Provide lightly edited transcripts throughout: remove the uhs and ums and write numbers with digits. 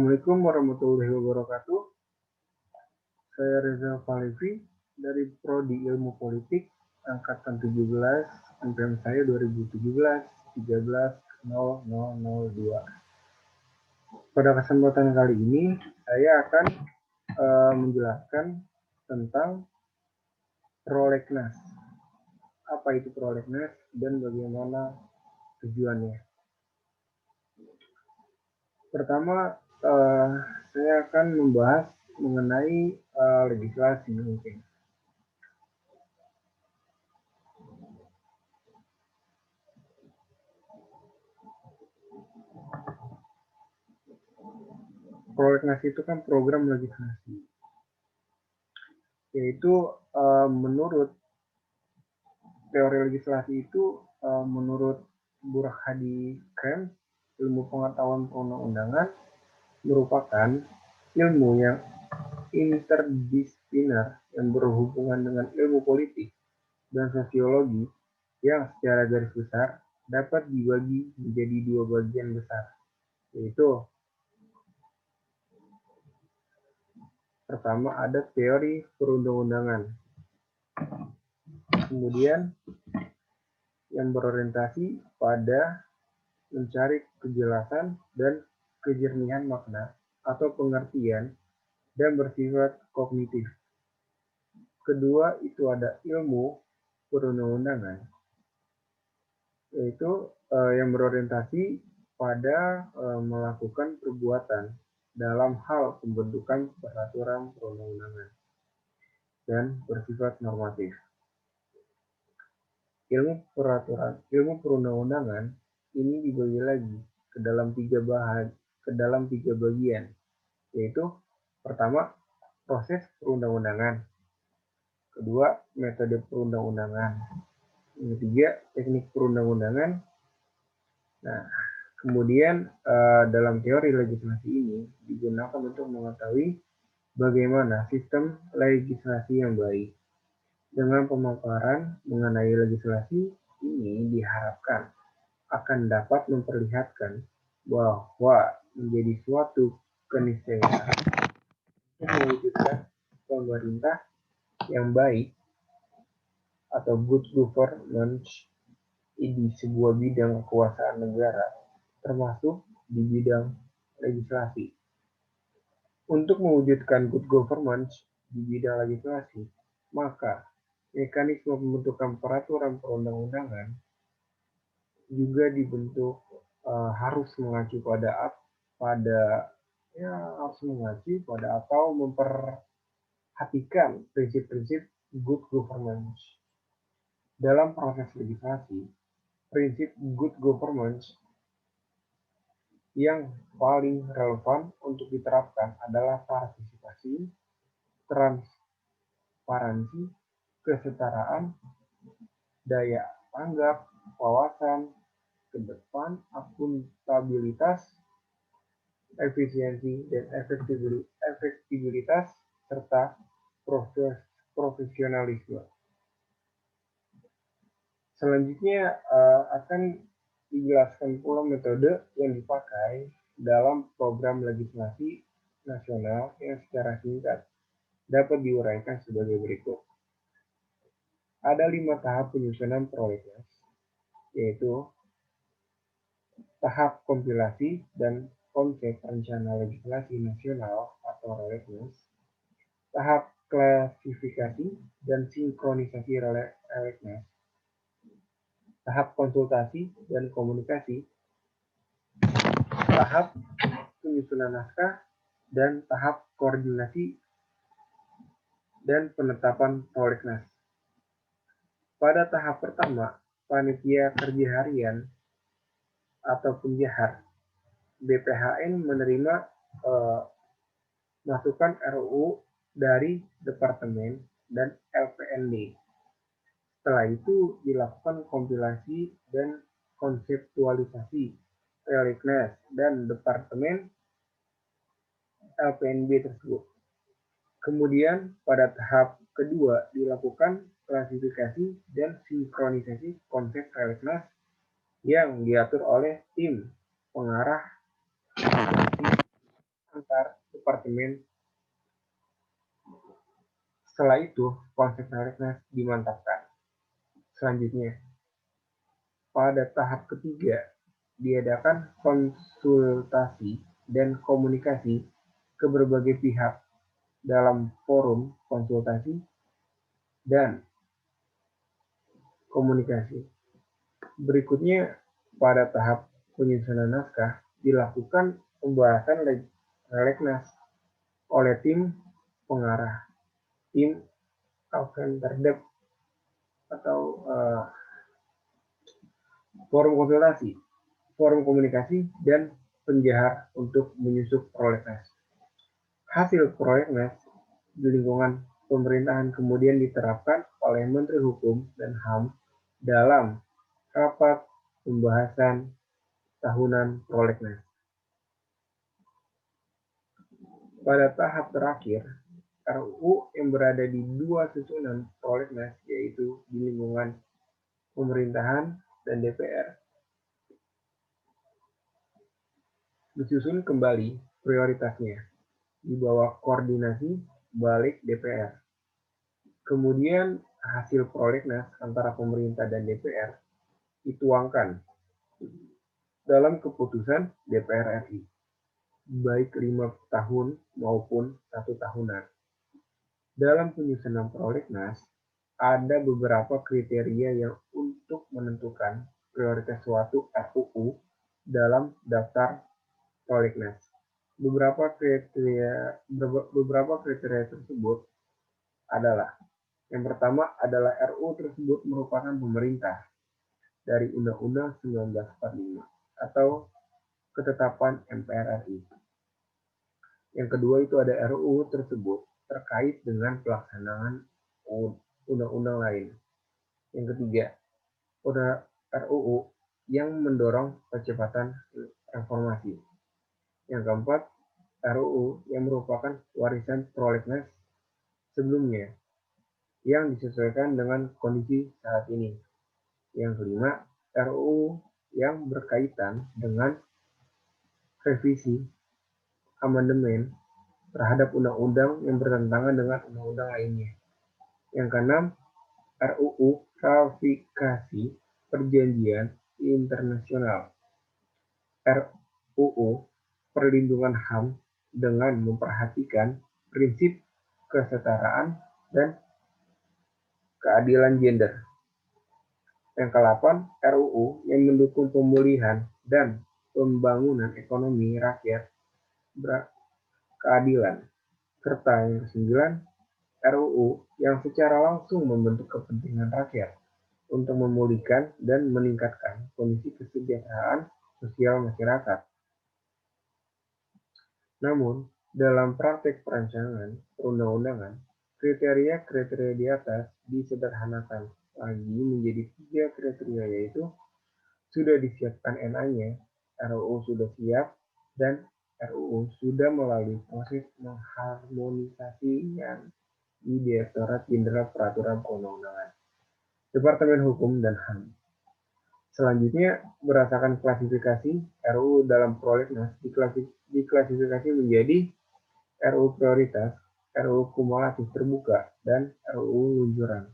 Assalamualaikum warahmatullahi wabarakatuh. Saya Reza Falevi dari Prodi Ilmu Politik angkatan 17, NPM saya 2017-13-0002. Pada kesempatan kali ini saya akan menjelaskan tentang prolegnas. Apa itu prolegnas dan bagaimana tujuannya. Pertama, saya akan membahas mengenai legislasi mungkin. Prolegnas itu kan program legislasi, yaitu menurut teori legislasi itu menurut Burhadi Krem, ilmu pengetahuan perundang-undangan merupakan ilmu yang interdisipliner yang berhubungan dengan ilmu politik dan sosiologi yang secara garis besar dapat dibagi menjadi dua bagian besar, yaitu pertama ada teori perundang-undangan, kemudian yang berorientasi pada mencari kejelasan dan kejernihan makna atau pengertian dan bersifat kognitif. Kedua itu ada ilmu perundang-undangan, yaitu yang berorientasi pada melakukan perbuatan dalam hal pembentukan peraturan perundang-undangan dan bersifat normatif. Ilmu perundang-undangan ini dibagi lagi ke dalam tiga bagian, yaitu pertama proses perundang-undangan, kedua metode perundang-undangan, yang ketiga teknik perundang-undangan. Nah, kemudian dalam teori legislasi ini digunakan untuk mengetahui bagaimana sistem legislasi yang baik. Dengan pemaparan mengenai legislasi ini diharapkan akan dapat memperlihatkan bahwa menjadi suatu keniscayaan untuk mewujudkan pemerintah yang baik atau good governance di sebuah bidang kekuasaan negara, termasuk di bidang legislasi. Untuk mewujudkan good governance di bidang legislasi, maka mekanisme pembentukan peraturan perundang-undangan juga dibentuk harus mengacu atau memperhatikan prinsip-prinsip good governance. Dalam proses legislasi, prinsip good governance yang paling relevan untuk diterapkan adalah partisipasi, transparansi, kesetaraan, daya tanggap, wawasan ke depan, akuntabilitas, efisiensi dan efektivitas, serta profesionalisme. Selanjutnya akan dijelaskan pula metode yang dipakai dalam program legislasi nasional yang secara singkat dapat diuraikan sebagai berikut. Ada 5 tahap penyusunan prolegnas, yaitu tahap kompilasi dan konsep rencana legislasi nasional atau prolegnas, tahap klasifikasi dan sinkronisasi prolegnas, tahap konsultasi dan komunikasi, tahap penyusunan naskah, dan tahap koordinasi dan penetapan prolegnas. Pada tahap pertama, panitia kerja harian atau penjahar BPHN menerima masukan RUU dari Departemen dan LPND. Setelah itu dilakukan kompilasi dan konseptualisasi prolegnas dan Departemen LPNB tersebut. Kemudian pada tahap kedua dilakukan klasifikasi dan sinkronisasi konsep prolegnas yang diatur oleh tim pengarah antar departemen. Setelah itu, konsep prolegnas dimantapkan. Selanjutnya, pada tahap ketiga, diadakan konsultasi dan komunikasi ke berbagai pihak dalam forum konsultasi dan komunikasi. Berikutnya, pada tahap penyusunan naskah, dilakukan pembahasan prolegnas oleh tim pengarah, tim Alkenterdep atau forum konsultasi, forum komunikasi, dan penjahar untuk menyusun prolegnas. Hasil prolegnas di lingkungan pemerintahan kemudian diterapkan oleh Menteri Hukum dan HAM dalam rapat pembahasan tahunan prolegnas. Pada tahap terakhir, RUU yang berada di dua susunan prolegnas, yaitu di lingkungan pemerintahan dan DPR, disusun kembali prioritasnya di bawah koordinasi balik DPR. Kemudian hasil prolegnas antara pemerintah dan DPR dituangkan dalam keputusan DPR RI, baik 5 tahun maupun 1 tahunan. Dalam penyusunan prolegnas, ada beberapa kriteria yang untuk menentukan prioritas suatu RUU dalam daftar prolegnas. Beberapa kriteria tersebut adalah, yang pertama adalah RUU tersebut merupakan pemerintah dari Undang-Undang 1945 atau ketetapan MPR RI. Yang kedua itu ada RUU tersebut terkait dengan pelaksanaan undang-undang lain. Yang ketiga, ada RUU yang mendorong percepatan reformasi. Yang keempat, RUU yang merupakan warisan prolegnas sebelumnya yang disesuaikan dengan kondisi saat ini. Yang kelima, RUU yang berkaitan dengan revisi amandemen terhadap undang-undang yang bertentangan dengan undang-undang lainnya. Yang keenam, RUU ratifikasi perjanjian internasional. RUU perlindungan HAM dengan memperhatikan prinsip kesetaraan dan keadilan gender. Yang ke-8, RUU yang mendukung pemulihan dan pembangunan ekonomi rakyat berkeadilan. Serta yang ke-9, RUU yang secara langsung membentuk kepentingan rakyat untuk memulihkan dan meningkatkan kondisi kesejahteraan sosial masyarakat. Namun, dalam praktek perancangan perundang-undangan, kriteria-kriteria di atas disederhanakan lagi menjadi 3 kriteria, yaitu sudah disiapkan NA-nya, RUU sudah siap, dan RUU sudah melalui proses mengharmonisasinya di Direktorat Jenderal Peraturan Perundang-undangan, Departemen Hukum dan HAM. Selanjutnya, berdasarkan klasifikasi, RUU dalam prolegnas diklasifikasi menjadi RUU prioritas, RUU kumulatif terbuka, dan RUU luncuran.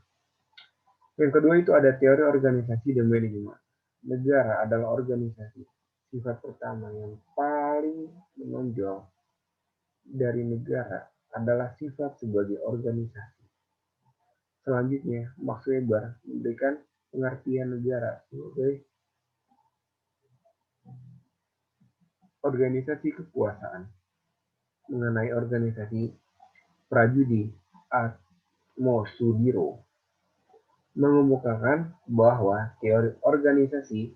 Yang kedua itu ada teori organisasi dan manajemen. Negara adalah organisasi. Sifat pertama yang paling menonjol dari negara adalah sifat sebagai organisasi. Selanjutnya, Max Weber memberikan pengertian negara sebagai organisasi kekuasaan. Mengenai organisasi, Prajudi Atmosudiro mengemukakan bahwa teori organisasi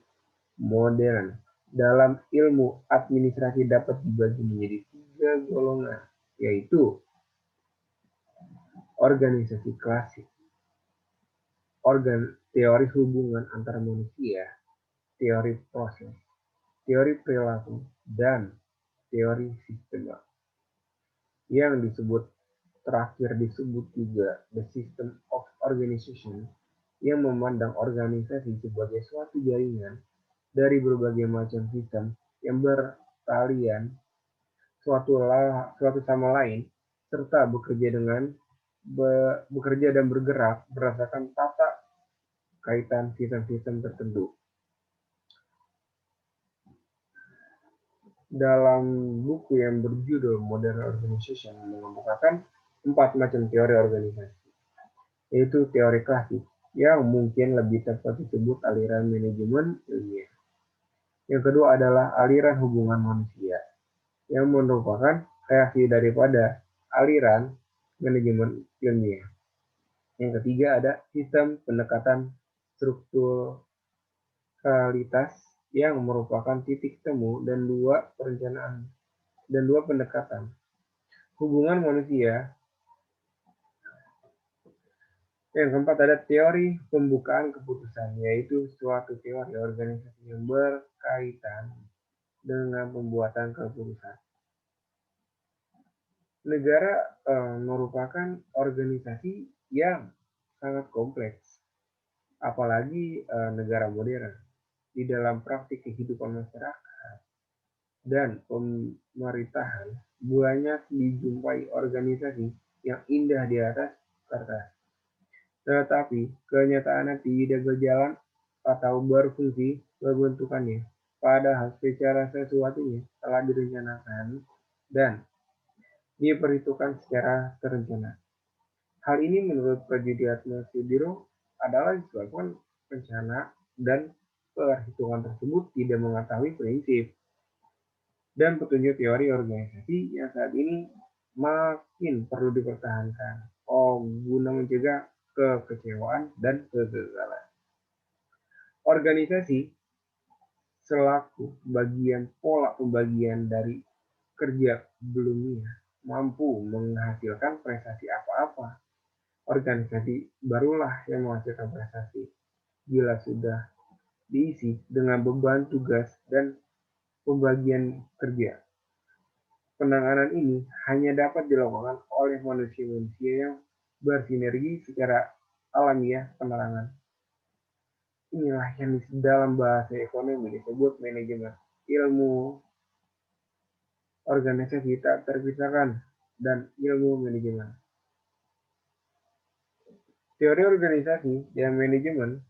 modern dalam ilmu administrasi dapat dibagi menjadi 3 golongan, yaitu organisasi klasik, teori hubungan antar manusia, teori proses, teori perilaku, dan teori sistema. Yang terakhir disebut juga the system of organization, yang memandang organisasi sebagai suatu jaringan dari berbagai macam sistem yang bertalian suatu sama lain, serta bekerja dan bergerak berdasarkan tata kaitan sistem-sistem tertentu. Dalam buku yang berjudul Modern Organization mengemukakan 4 macam teori organisasi, yaitu teori klasik, yang mungkin lebih tepat disebut aliran manajemen ilmiah. Yang kedua adalah aliran hubungan manusia, yang merupakan reaksi daripada aliran manajemen ilmiah. Yang ketiga ada sistem pendekatan strukturalitas, yang merupakan titik temu dan dua pendekatan hubungan manusia. Yang keempat ada teori pembukaan keputusan, yaitu suatu teori organisasi yang berkaitan dengan pembuatan keputusan. Negara merupakan organisasi yang sangat kompleks, apalagi negara modern. Di dalam praktik kehidupan masyarakat dan pemerintahan, banyak dijumpai organisasi yang indah di atas kertas, tetapi kenyataannya tidak berjalan atau berfungsi pembentukannya, padahal secara sesuatunya telah direncanakan dan diperhitungkan secara terencana. Hal ini menurut Prajidiatma Sudiro adalah disebabkan rencana dan perhitungan tersebut tidak mengetahui prinsip dan petunjuk teori organisasi yang saat ini makin perlu dipertahankan guna mencegah kekecewaan dan kegagalan. Organisasi selaku bagian pola pembagian dari kerja belumnya mampu menghasilkan prestasi apa-apa. Organisasi barulah yang menghasilkan prestasi bila sudah diisi dengan beban tugas dan pembagian kerja. Penanganan ini hanya dapat dilakukan oleh manusia-manusia yang bersinergi secara alamiah penerangan. Inilah yang dalam bahasa ekonomi disebut manajemen. Ilmu organisasi tak terpisahkan dan ilmu manajemen. Teori organisasi dan manajemen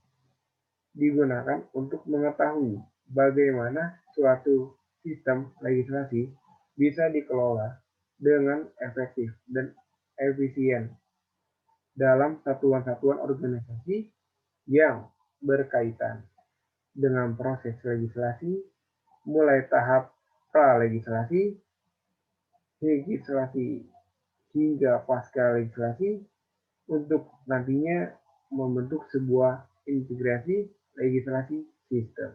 digunakan untuk mengetahui bagaimana suatu sistem legislasi bisa dikelola dengan efektif dan efisien dalam satuan-satuan organisasi yang berkaitan dengan proses legislasi, mulai tahap pra-legislasi, legislasi, hingga pasca legislasi, untuk nantinya membentuk sebuah integrasi legislasi sistem.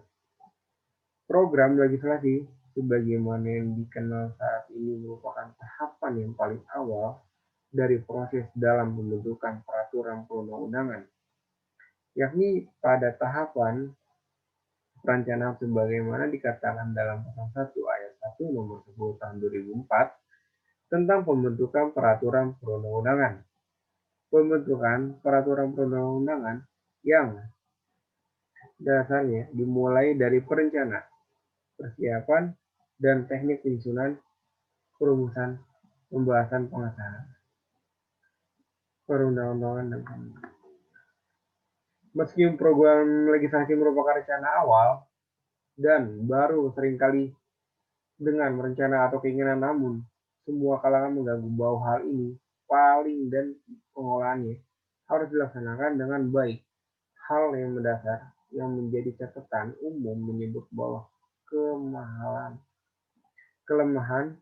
Program legislasi sebagaimana yang dikenal saat ini merupakan tahapan yang paling awal dari proses dalam pembentukan peraturan perundang-undangan, yakni pada tahapan perencanaan sebagaimana dikatakan dalam pasal 1 ayat 1 nomor 10 tahun 2004 tentang pembentukan peraturan perundang-undangan. Pembentukan peraturan perundang-undangan yang dasarnya dimulai dari perencanaan, persiapan, dan teknik penyusunan, perumusan, pembahasan, pengesahan perundang-undangan dan pembentukan. Meski program legislasi merupakan rencana awal dan baru seringkali dengan rencana atau keinginan, namun semua kalangan mengganggu bahwa hal ini paling dan pengolahannya harus dilaksanakan dengan baik. Hal yang mendasar yang menjadi catatan umum menyebut bahwa kelemahan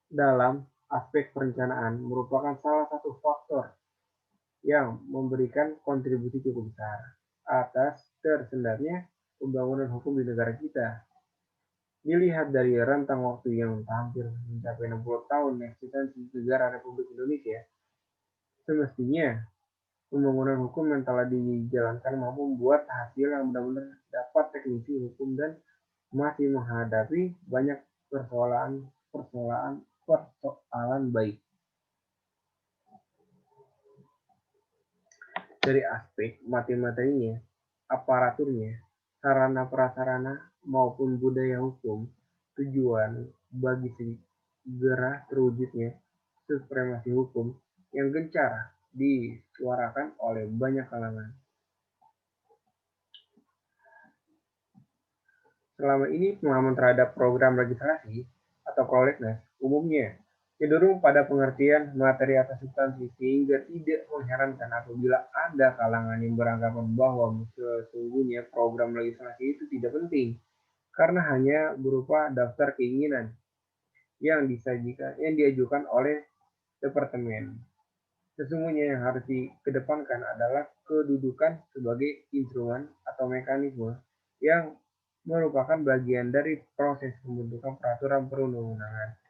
dalam aspek perencanaan merupakan salah satu faktor yang memberikan kontribusi cukup besar atas tersendatnya pembangunan hukum di negara kita. Dilihat dari rentang waktu yang hampir mencapai 60 tahun eksistensi negara Republik Indonesia, semestinya pembangunan hukum yang telah dijalankan mampu membuat hasil yang benar-benar dapat teknisi hukum dan masih menghadapi banyak persoalan baik. Dari aspek matematikanya, aparaturnya, sarana prasarana maupun budaya hukum, tujuan bagi segera terwujudnya supremasi hukum yang gencar disuarakan oleh banyak kalangan. Selama ini pemahaman terhadap program legislasi atau prolegnas umumnya cenderung pada pengertian materi atau substansi sehingga tidak mengherankan apabila ada kalangan yang beranggapan bahwa sesungguhnya program legislasi itu tidak penting karena hanya berupa daftar keinginan yang diajukan oleh departemen. Sesungguhnya yang harus dikedepankan adalah kedudukan sebagai instrumen atau mekanisme yang merupakan bagian dari proses pembentukan peraturan perundang-undangan.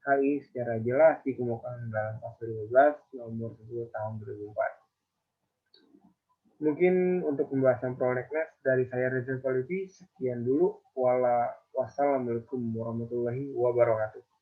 Hal ini secara jelas dikemukakan dalam Pasal 12 Nomor 10 Tahun 2004. Mungkin untuk pembahasan prolegnas dari saya Reza Falifi, sekian dulu. Wassalamualaikum warahmatullahi wabarakatuh.